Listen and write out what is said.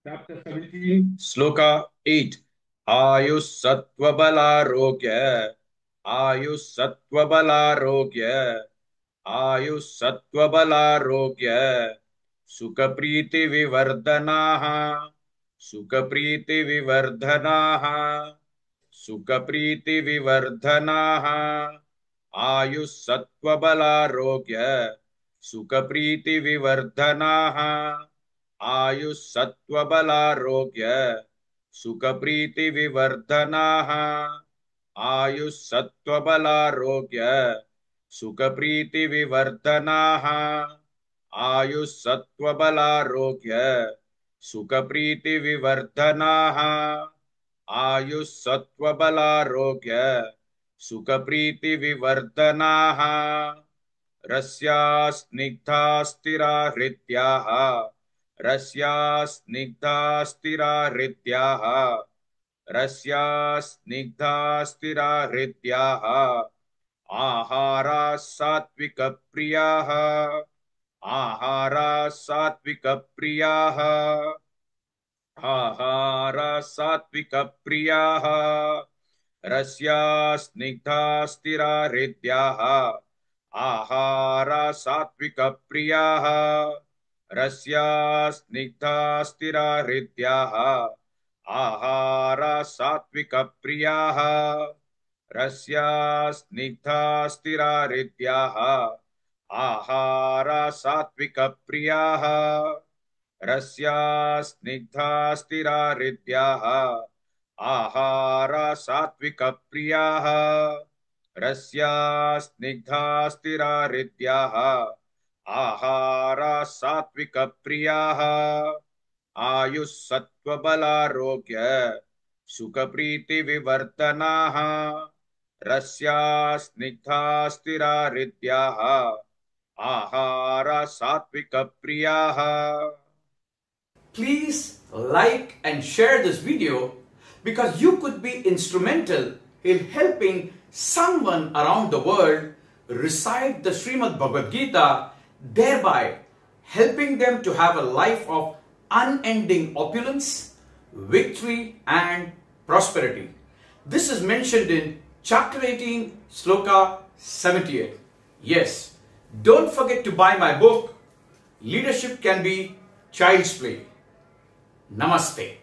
Chapter 17, Sloka 8. Ayussatvabalarogya, Ayussatvabalarogya, Ayussatvabalarogya, Sukapriti Vivardhanaha, Sukapriti Vivardhanaha, Sukapriti Vivardhanaha, Ayussatvabalarogya, Sukapriti Vivardhanaha, आयुस्सत्त्वबलारोग्य सुखप्रीतिविवर्धनाः आयुस्सत्त्वबलारोग्य सुखप्रीतिविवर्धनाः आयुस्सत्त्वबलारोग्य सुखप्रीतिविवर्धनाः आयुस्सत्त्वबलारोग्य सुखप्रीतिविवर्धनाः रस्या स्निग्धा स्थिरा हृद्याः रस्या स्निग्धा स्थिरा हृद्याः रस्या स्निग्धा स्थिरा हृद्याः आहारा सात्विकप्रियाः आहारा सात्विकप्रियाः आहारा सात्विकप्रियाः रस्या स्निग्धा स्थिरा हृद्याः आहारा सात्विकप्रियाः रस्या स्निग्धा स्थिरा हृद्याः आहारा सात्विकप्रियाः रस्या स्निग्धा स्थिरा हृद्याः आहारा सात्विकप्रियाः रस्या स्निग्धा स्थिरा हृद्याः आहारा सात्विकप्रियाः रस्या स्निग्धा स्थिरा हृद्याः आहारा सात्विकप्रियाः आयुस्सत्त्वबलारोग्य सुखप्रीतिविवर्धनाः रस्या स्निग्धा स्थिरा हृद्याः आहारा सात्विकप्रियाः। Please like and share this video because you could be instrumental in helping someone around the world recite the Srimad Bhagavad Gita, thereby helping them to have a life of unending opulence, victory and prosperity. This is mentioned in chapter 18, sloka 78. Yes, don't forget to buy my book, Leadership Can Be Child's Play. Namaste.